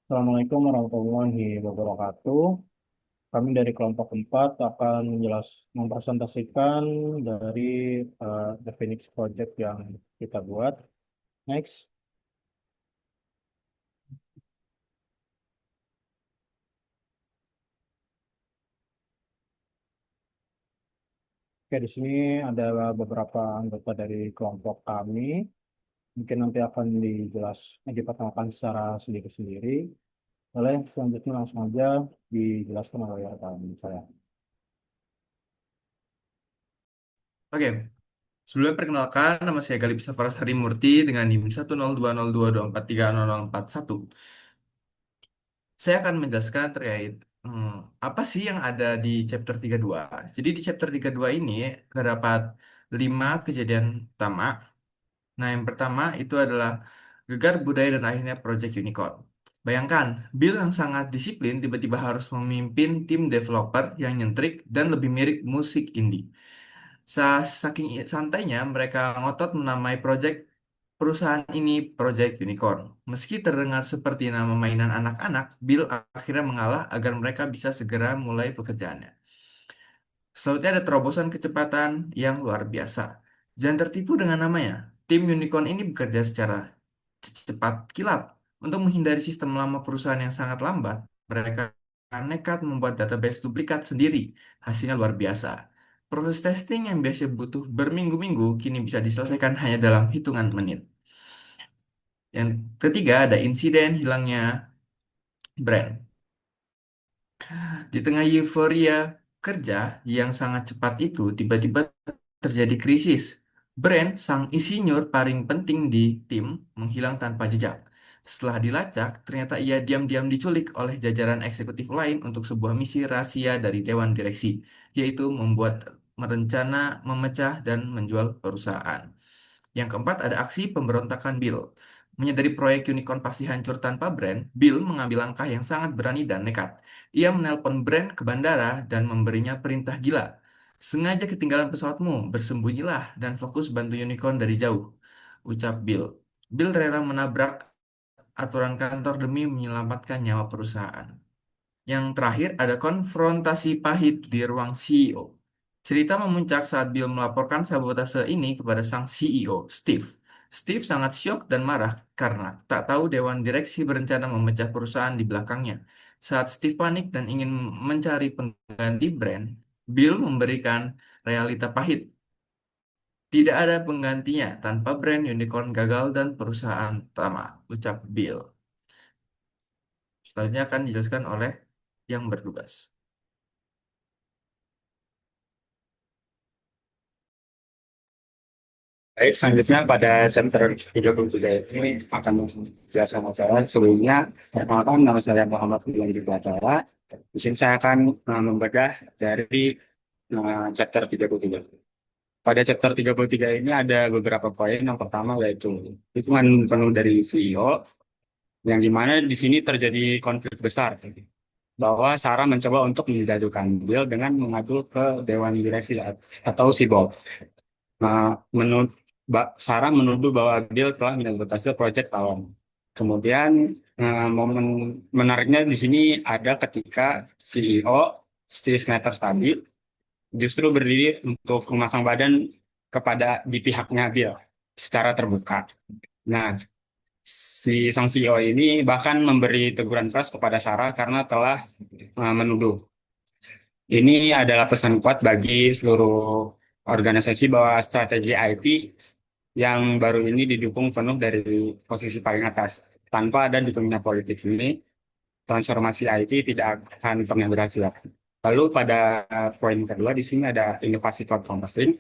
Assalamualaikum warahmatullahi wabarakatuh. Kami dari kelompok 4 akan mempresentasikan dari The Phoenix Project yang kita buat. Next. Oke, di sini ada beberapa anggota dari kelompok kami. Mungkin nanti akan diperkenalkan secara sendiri-sendiri. Oleh selanjutnya langsung aja dijelaskan oleh rekan saya. Oke, sebelumnya perkenalkan, nama saya Galip Safaras Harimurti dengan NIM 10202243041. Saya akan menjelaskan terkait apa sih yang ada di chapter 32. Jadi di chapter 32 ini terdapat 5 kejadian utama. Nah, yang pertama itu adalah gegar budaya dan akhirnya Project Unicorn. Bayangkan, Bill yang sangat disiplin tiba-tiba harus memimpin tim developer yang nyentrik dan lebih mirip musik indie. Saking santainya mereka ngotot menamai perusahaan ini Project Unicorn. Meski terdengar seperti nama mainan anak-anak, Bill akhirnya mengalah agar mereka bisa segera mulai pekerjaannya. Selanjutnya ada terobosan kecepatan yang luar biasa. Jangan tertipu dengan namanya. Tim Unicorn ini bekerja secara cepat kilat. Untuk menghindari sistem lama perusahaan yang sangat lambat, mereka nekat membuat database duplikat sendiri. Hasilnya luar biasa. Proses testing yang biasanya butuh berminggu-minggu kini bisa diselesaikan hanya dalam hitungan menit. Yang ketiga ada insiden hilangnya brand. Di tengah euforia kerja yang sangat cepat itu, tiba-tiba terjadi krisis. Brand, sang insinyur paling penting di tim, menghilang tanpa jejak. Setelah dilacak, ternyata ia diam-diam diculik oleh jajaran eksekutif lain untuk sebuah misi rahasia dari Dewan Direksi, yaitu merencana, memecah, dan menjual perusahaan. Yang keempat ada aksi pemberontakan Bill. Menyadari proyek Unicorn pasti hancur tanpa brand, Bill mengambil langkah yang sangat berani dan nekat. Ia menelpon brand ke bandara dan memberinya perintah gila. Sengaja ketinggalan pesawatmu, bersembunyilah dan fokus bantu Unicorn dari jauh, ucap Bill. Bill rela menabrak aturan kantor demi menyelamatkan nyawa perusahaan. Yang terakhir ada konfrontasi pahit di ruang CEO. Cerita memuncak saat Bill melaporkan sabotase ini kepada sang CEO, Steve. Steve sangat syok dan marah karena tak tahu Dewan Direksi berencana memecah perusahaan di belakangnya. Saat Steve panik dan ingin mencari pengganti brand, Bill memberikan realita pahit. Tidak ada penggantinya tanpa brand Unicorn gagal dan perusahaan tamat, ucap Bill. Selanjutnya akan dijelaskan oleh yang bertugas. Baik, selanjutnya pada chapter 33 ini akan menjelaskan masalah. Sebelumnya, perkenalkan nama saya Muhammad Budiman Batara. Di sini saya akan membedah dari chapter 33. Pada chapter 33 ini ada beberapa poin. Yang pertama yaitu hitungan penuh dari CEO, yang dimana di sini terjadi konflik besar bahwa Sarah mencoba untuk menjatuhkan Bill dengan mengadu ke Dewan Direksi atau SIBO. Menurut Sarah menuduh bahwa Bill telah menyabotase proyek lawan. Kemudian momen menariknya di sini ada ketika CEO Steve Matters tadi justru berdiri untuk memasang badan di pihaknya Bill secara terbuka. Nah, si sang CEO ini bahkan memberi teguran keras kepada Sarah karena telah menuduh. Ini adalah pesan kuat bagi seluruh organisasi bahwa strategi IT yang baru ini didukung penuh dari posisi paling atas. Tanpa ada dukungan politik ini, transformasi IT tidak akan pernah berhasil. Lalu pada poin kedua di sini ada inovasi cloud computing,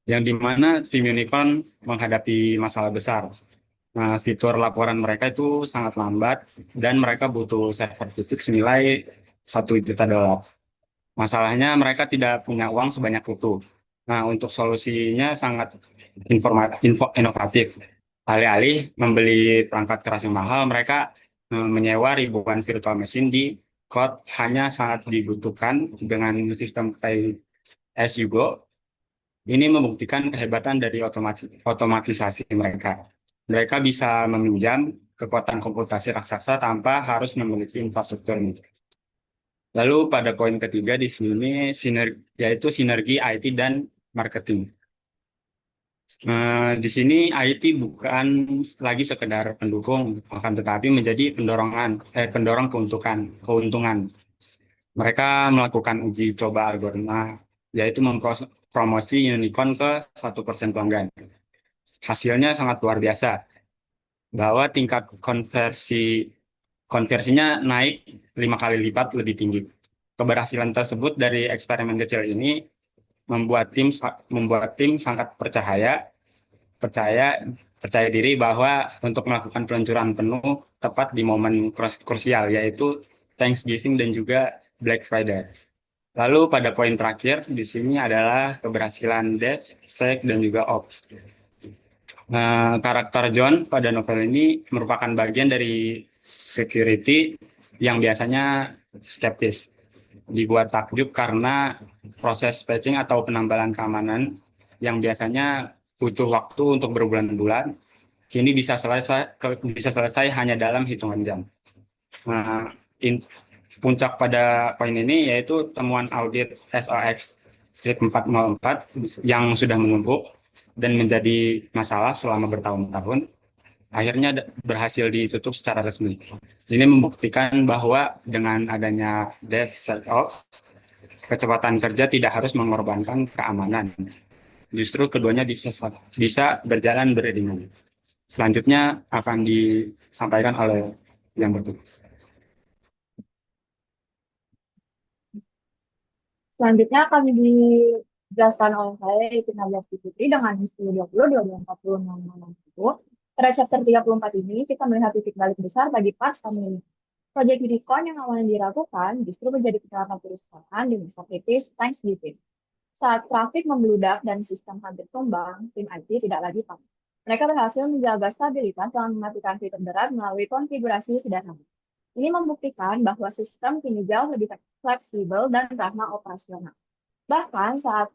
yang dimana tim Unicorn menghadapi masalah besar. Nah, fitur laporan mereka itu sangat lambat dan mereka butuh server fisik senilai 1 juta dolar. Masalahnya mereka tidak punya uang sebanyak itu. Nah, untuk solusinya sangat inovatif. Alih-alih membeli perangkat keras yang mahal, mereka menyewa ribuan virtual machine di cloud hanya sangat dibutuhkan dengan sistem pay as you go. Ini membuktikan kehebatan dari otomatisasi mereka. Mereka bisa meminjam kekuatan komputasi raksasa tanpa harus memiliki infrastruktur. Lalu pada poin ketiga di sini yaitu sinergi IT dan marketing. Di sini IT bukan lagi sekedar pendukung, akan tetapi menjadi pendorong keuntungan. Mereka melakukan uji coba algoritma, yaitu mempromosi unicorn ke 1% pelanggan. Hasilnya sangat luar biasa, bahwa tingkat konversinya naik 5 kali lipat lebih tinggi. Keberhasilan tersebut dari eksperimen kecil ini membuat tim sangat percaya percaya diri bahwa untuk melakukan peluncuran penuh tepat di momen krusial, yaitu Thanksgiving dan juga Black Friday. Lalu pada poin terakhir di sini adalah keberhasilan Dev, Sec, dan juga Ops. Karakter John pada novel ini merupakan bagian dari security yang biasanya skeptis. Dibuat takjub karena proses patching atau penambalan keamanan yang biasanya butuh waktu untuk berbulan-bulan, kini bisa selesai hanya dalam hitungan jam. Nah, puncak pada poin ini yaitu temuan audit SOX Strip 404 yang sudah menumpuk dan menjadi masalah selama bertahun-tahun, akhirnya berhasil ditutup secara resmi. Ini membuktikan bahwa dengan adanya DevSecOps, kecepatan kerja tidak harus mengorbankan keamanan. Justru keduanya bisa berjalan beriringan. Selanjutnya akan disampaikan oleh yang bertugas. Selanjutnya akan dijelaskan oleh saya, yaitu Nadia Fitri dengan 1020-2240. Pada chapter 34 ini, kita melihat titik balik besar bagi Parks Family. Proyek Unicorn yang awalnya diragukan justru menjadi penyelamat perusahaan di masa kritis Thanksgiving. Saat trafik membludak dan sistem hampir tumbang, tim IT tidak lagi panik. Mereka berhasil menjaga stabilitas dengan mematikan fitur berat melalui konfigurasi sederhana. Ini membuktikan bahwa sistem kini jauh lebih fleksibel dan ramah operasional. Bahkan saat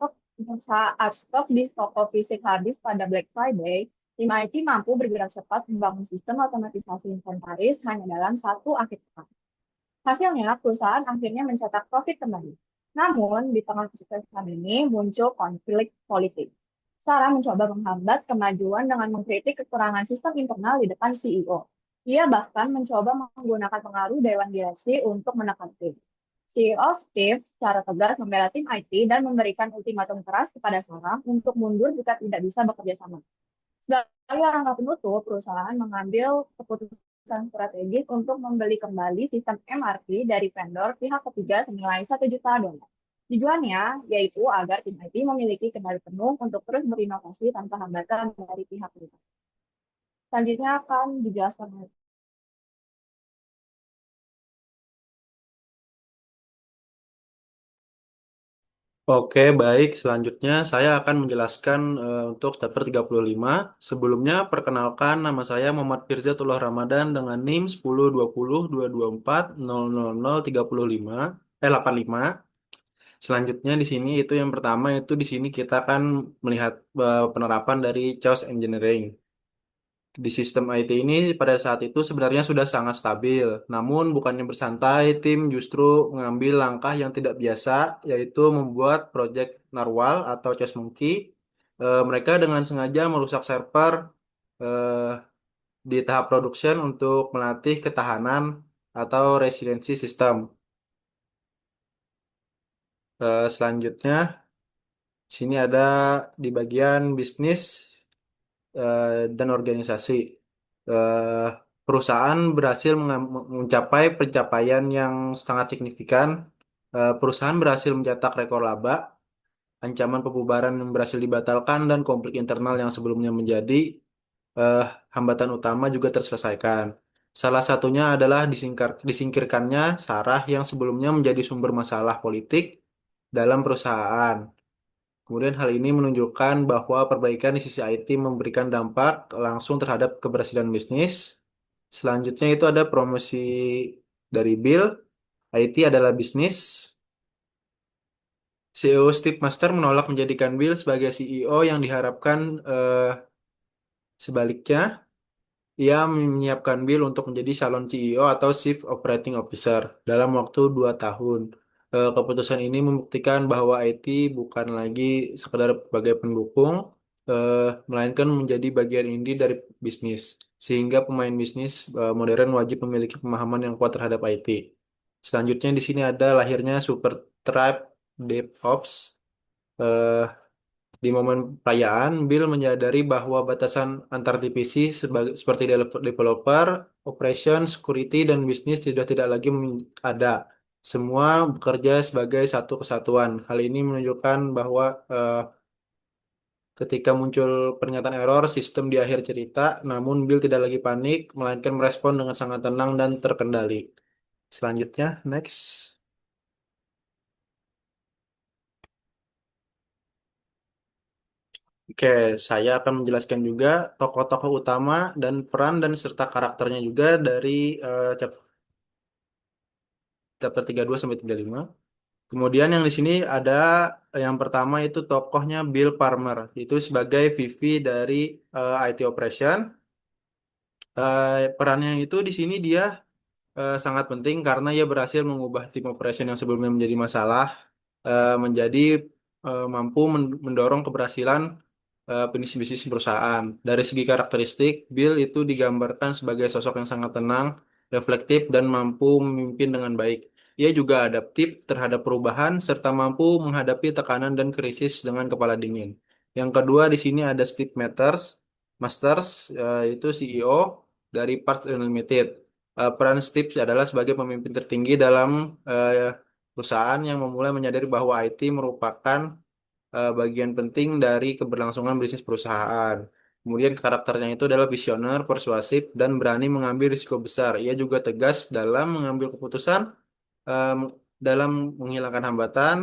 stok di toko fisik habis pada Black Friday, tim IT mampu bergerak cepat membangun sistem otomatisasi inventaris hanya dalam satu akhir pekan. Hasilnya, perusahaan akhirnya mencetak profit kembali. Namun, di tengah kesuksesan ini muncul konflik politik. Sarah mencoba menghambat kemajuan dengan mengkritik kekurangan sistem internal di depan CEO. Ia bahkan mencoba menggunakan pengaruh dewan direksi untuk menekan tim. CEO Steve secara tegas membela tim IT dan memberikan ultimatum keras kepada Sarah untuk mundur jika tidak bisa bekerja sama. Sebagai langkah penutup, perusahaan mengambil keputusan strategis untuk membeli kembali sistem MRP dari vendor pihak ketiga senilai $1 juta. Tujuannya yaitu agar tim IT memiliki kendali penuh untuk terus berinovasi tanpa hambatan dari pihak ketiga. Selanjutnya akan dijelaskan oleh Oke, baik. Selanjutnya saya akan menjelaskan untuk chapter 35. Sebelumnya, perkenalkan nama saya Muhammad Firzatullah Ramadan dengan NIM 102022400035 Selanjutnya di sini itu yang pertama itu di sini kita akan melihat penerapan dari chaos engineering. Di sistem IT ini pada saat itu sebenarnya sudah sangat stabil. Namun bukannya bersantai, tim justru mengambil langkah yang tidak biasa, yaitu membuat project narwhal atau Chess Monkey. Mereka dengan sengaja merusak server eh, di tahap production untuk melatih ketahanan atau resiliensi sistem. Selanjutnya, sini ada di bagian bisnis dan organisasi. Eh, Perusahaan berhasil mencapai pencapaian yang sangat signifikan. Perusahaan berhasil mencetak rekor laba, ancaman pembubaran yang berhasil dibatalkan, dan konflik internal yang sebelumnya menjadi eh, hambatan utama juga terselesaikan. Salah satunya adalah disingkirkannya Sarah yang sebelumnya menjadi sumber masalah politik dalam perusahaan. Kemudian hal ini menunjukkan bahwa perbaikan di sisi IT memberikan dampak langsung terhadap keberhasilan bisnis. Selanjutnya itu ada promosi dari Bill. IT adalah bisnis. CEO Steve Master menolak menjadikan Bill sebagai CEO yang diharapkan sebaliknya. ia menyiapkan Bill untuk menjadi calon CEO atau Chief Operating Officer dalam waktu 2 tahun. Keputusan ini membuktikan bahwa IT bukan lagi sekedar sebagai pendukung, melainkan menjadi bagian inti dari bisnis. Sehingga pemain bisnis modern wajib memiliki pemahaman yang kuat terhadap IT. Selanjutnya di sini ada lahirnya Supertribe DevOps. Eh, di momen perayaan, Bill menyadari bahwa batasan antar divisi seperti developer, operation, security, dan bisnis sudah tidak lagi ada. Semua bekerja sebagai satu kesatuan. Hal ini menunjukkan bahwa ketika muncul pernyataan error, sistem di akhir cerita, namun Bill tidak lagi panik, melainkan merespon dengan sangat tenang dan terkendali. Selanjutnya, next. Oke, saya akan menjelaskan juga tokoh-tokoh utama dan peran dan serta karakternya juga dari chapter 32 sampai 35. Kemudian yang di sini ada yang pertama itu tokohnya Bill Palmer, itu sebagai VP dari IT Operation. Perannya itu di sini dia sangat penting karena ia berhasil mengubah tim operation yang sebelumnya menjadi masalah menjadi mampu mendorong keberhasilan bisnis perusahaan. Dari segi karakteristik, Bill itu digambarkan sebagai sosok yang sangat tenang, reflektif, dan mampu memimpin dengan baik. Ia juga adaptif terhadap perubahan serta mampu menghadapi tekanan dan krisis dengan kepala dingin. Yang kedua di sini ada Steve Masters, itu CEO dari Parts Unlimited. Peran Steve adalah sebagai pemimpin tertinggi dalam perusahaan yang memulai menyadari bahwa IT merupakan bagian penting dari keberlangsungan bisnis perusahaan. Kemudian karakternya itu adalah visioner, persuasif, dan berani mengambil risiko besar. Ia juga tegas dalam mengambil keputusan, em, dalam menghilangkan hambatan,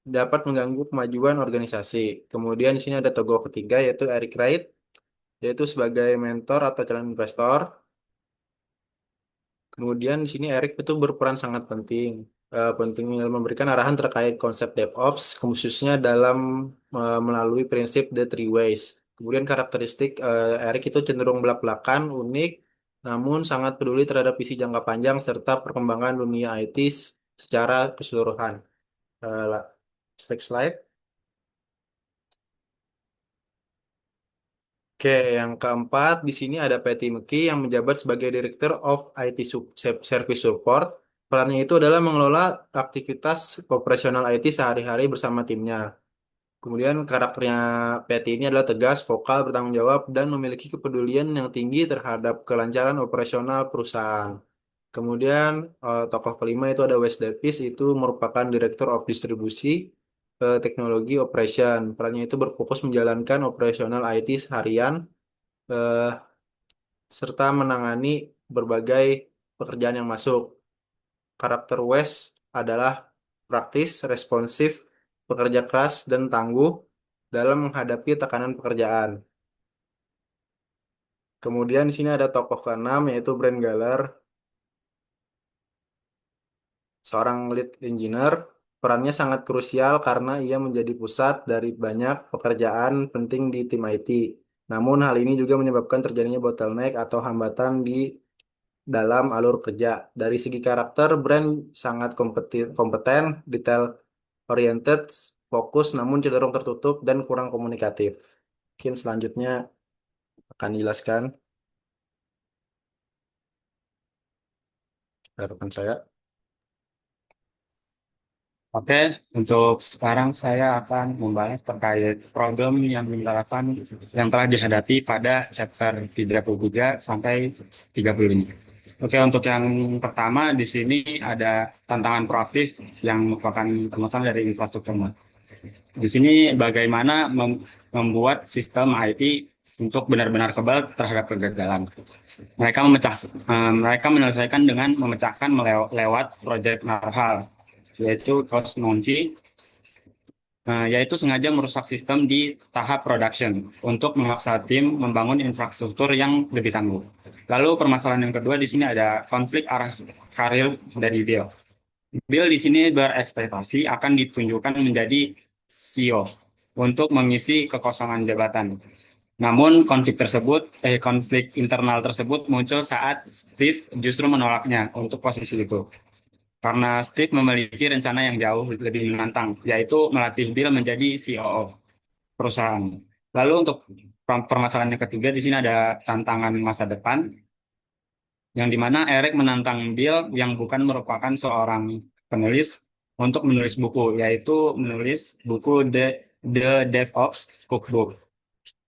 dapat mengganggu kemajuan organisasi. Kemudian di sini ada tokoh ketiga yaitu Eric Wright, yaitu sebagai mentor atau calon investor. Kemudian di sini Eric itu berperan sangat penting, penting memberikan arahan terkait konsep DevOps, khususnya dalam melalui prinsip The Three Ways. Kemudian karakteristik Eric itu cenderung belak-belakan, unik, namun sangat peduli terhadap visi jangka panjang serta perkembangan dunia IT secara keseluruhan. Next slide. Oke, yang keempat di sini ada Patty McKee yang menjabat sebagai Director of IT Service Support. Perannya itu adalah mengelola aktivitas operasional IT sehari-hari bersama timnya. Kemudian karakternya Patty ini adalah tegas, vokal, bertanggung jawab, dan memiliki kepedulian yang tinggi terhadap kelancaran operasional perusahaan. Kemudian tokoh kelima itu ada Wes Davis, itu merupakan Director of Distribusi Teknologi Operation. Perannya itu berfokus menjalankan operasional IT seharian eh, serta menangani berbagai pekerjaan yang masuk. Karakter Wes adalah praktis, responsif, pekerja keras, dan tangguh dalam menghadapi tekanan pekerjaan. Kemudian di sini ada tokoh keenam yaitu Brent Galler, seorang lead engineer. Perannya sangat krusial karena ia menjadi pusat dari banyak pekerjaan penting di tim IT. Namun hal ini juga menyebabkan terjadinya bottleneck atau hambatan di dalam alur kerja. Dari segi karakter, Brand sangat kompeten, detail oriented, fokus namun cenderung tertutup dan kurang komunikatif. Mungkin selanjutnya akan dijelaskan harapan saya. Oke, untuk sekarang saya akan membahas terkait problem yang telah dihadapi pada chapter 33 sampai 35. Oke, untuk yang pertama di sini ada tantangan proaktif yang merupakan permasalahan dari infrastruktur. Di sini bagaimana membuat sistem IT untuk benar-benar kebal terhadap kegagalan. Mereka menyelesaikan dengan memecahkan lewat proyek Narhal, yaitu cost monkey, yaitu sengaja merusak sistem di tahap production untuk memaksa tim membangun infrastruktur yang lebih tangguh. Lalu permasalahan yang kedua di sini ada konflik arah karir dari Bill. Bill di sini berekspektasi akan ditunjukkan menjadi CEO untuk mengisi kekosongan jabatan. Namun konflik internal tersebut muncul saat Steve justru menolaknya untuk posisi itu. Karena Steve memiliki rencana yang jauh lebih menantang, yaitu melatih Bill menjadi CEO perusahaan. Lalu untuk permasalahan yang ketiga di sini ada tantangan masa depan, yang dimana Eric menantang Bill yang bukan merupakan seorang penulis untuk menulis buku, yaitu menulis buku The DevOps Cookbook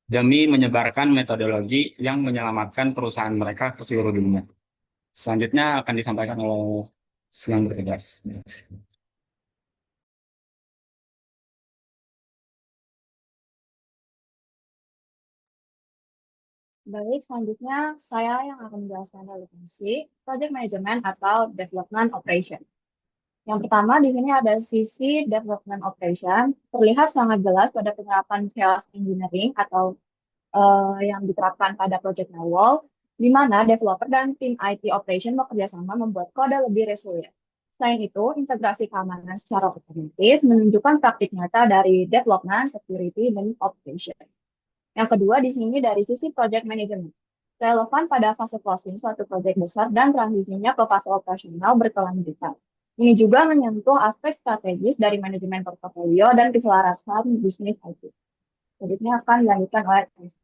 demi menyebarkan metodologi yang menyelamatkan perusahaan mereka ke seluruh dunia. Selanjutnya akan disampaikan oleh yang bertugas. Baik, selanjutnya saya yang akan menjelaskan relevansi project management atau development operation. Yang pertama di sini ada sisi development operation, terlihat sangat jelas pada penerapan chaos engineering atau yang diterapkan pada project Nawal, di mana developer dan tim IT operation bekerja sama membuat kode lebih resilient. Selain itu, integrasi keamanan secara otomatis menunjukkan praktik nyata dari development, security, dan operation. Yang kedua, di sini dari sisi project management. Relevan pada fase closing suatu proyek besar dan transisinya ke fase operasional berkelanjutan. Ini juga menyentuh aspek strategis dari manajemen portofolio dan keselarasan bisnis IT. Selanjutnya akan dilanjutkan oleh Chris.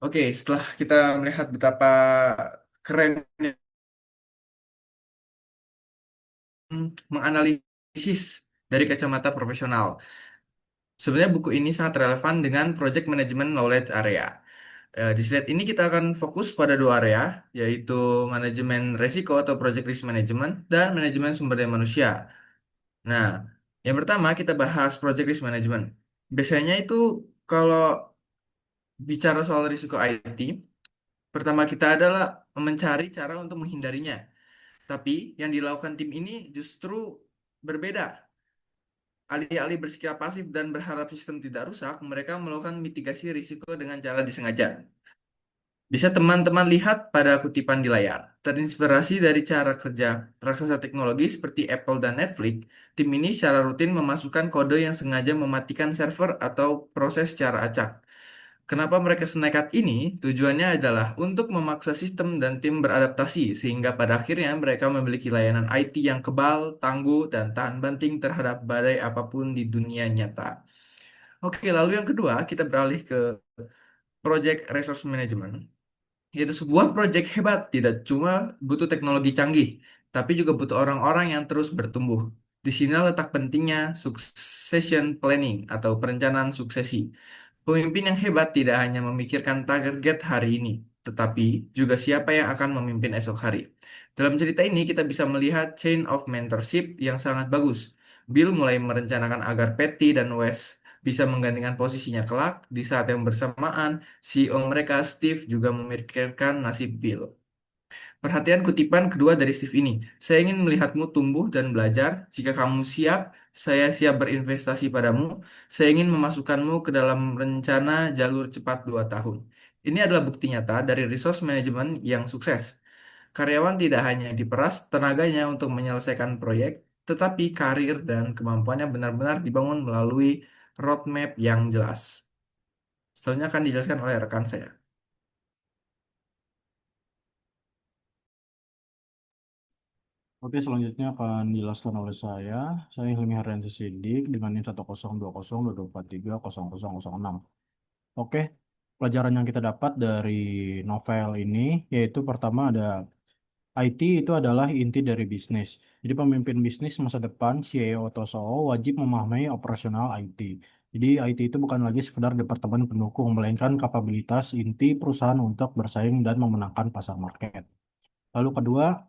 Oke, setelah kita melihat betapa kerennya menganalisis dari kacamata profesional. Sebenarnya buku ini sangat relevan dengan Project Management Knowledge Area. Di slide ini kita akan fokus pada dua area, yaitu manajemen resiko atau Project Risk Management dan manajemen sumber daya manusia. Nah, yang pertama kita bahas Project Risk Management. Biasanya itu kalau bicara soal risiko IT, pertama kita adalah mencari cara untuk menghindarinya. Tapi yang dilakukan tim ini justru berbeda. Alih-alih bersikap pasif dan berharap sistem tidak rusak, mereka melakukan mitigasi risiko dengan cara disengaja. Bisa teman-teman lihat pada kutipan di layar. Terinspirasi dari cara kerja raksasa teknologi seperti Apple dan Netflix, tim ini secara rutin memasukkan kode yang sengaja mematikan server atau proses secara acak. Kenapa mereka senekat ini? Tujuannya adalah untuk memaksa sistem dan tim beradaptasi, sehingga pada akhirnya mereka memiliki layanan IT yang kebal, tangguh, dan tahan banting terhadap badai apapun di dunia nyata. Oke, lalu yang kedua, kita beralih ke Project Resource Management. Itu sebuah proyek hebat, tidak cuma butuh teknologi canggih, tapi juga butuh orang-orang yang terus bertumbuh. Di sini letak pentingnya succession planning atau perencanaan suksesi. Pemimpin yang hebat tidak hanya memikirkan target hari ini, tetapi juga siapa yang akan memimpin esok hari. Dalam cerita ini kita bisa melihat chain of mentorship yang sangat bagus. Bill mulai merencanakan agar Patty dan Wes bisa menggantikan posisinya kelak. Di saat yang bersamaan, CEO mereka Steve juga memikirkan nasib Bill. Perhatian kutipan kedua dari Steve ini. Saya ingin melihatmu tumbuh dan belajar. Jika kamu siap, saya siap berinvestasi padamu. Saya ingin memasukkanmu ke dalam rencana jalur cepat 2 tahun. Ini adalah bukti nyata dari resource management yang sukses. Karyawan tidak hanya diperas tenaganya untuk menyelesaikan proyek, tetapi karir dan kemampuannya benar-benar dibangun melalui roadmap yang jelas. Selanjutnya akan dijelaskan oleh rekan saya. Oke, selanjutnya akan dijelaskan oleh saya. Saya Hilmi Haryanti Sidik dengan NIM 10202230006. Oke, pelajaran yang kita dapat dari novel ini yaitu pertama ada IT itu adalah inti dari bisnis. Jadi pemimpin bisnis masa depan, CEO atau CEO wajib memahami operasional IT. Jadi IT itu bukan lagi sekedar departemen pendukung, melainkan kapabilitas inti perusahaan untuk bersaing dan memenangkan pasar market. Lalu kedua,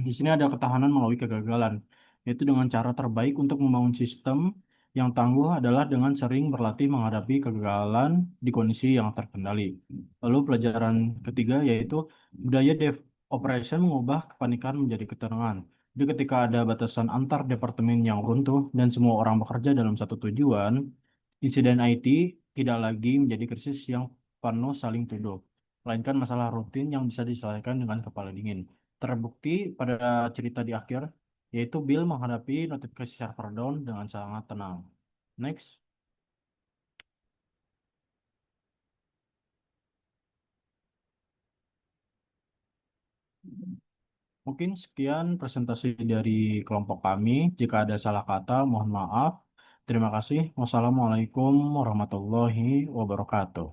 di sini ada ketahanan melalui kegagalan, yaitu dengan cara terbaik untuk membangun sistem yang tangguh adalah dengan sering berlatih menghadapi kegagalan di kondisi yang terkendali. Lalu pelajaran ketiga yaitu budaya dev operation mengubah kepanikan menjadi ketenangan. Jadi ketika ada batasan antar departemen yang runtuh dan semua orang bekerja dalam satu tujuan, insiden IT tidak lagi menjadi krisis yang penuh saling tuduh, melainkan masalah rutin yang bisa diselesaikan dengan kepala dingin. Terbukti pada cerita di akhir, yaitu Bill menghadapi notifikasi server down dengan sangat tenang. Next. Mungkin sekian presentasi dari kelompok kami. Jika ada salah kata, mohon maaf. Terima kasih. Wassalamualaikum warahmatullahi wabarakatuh.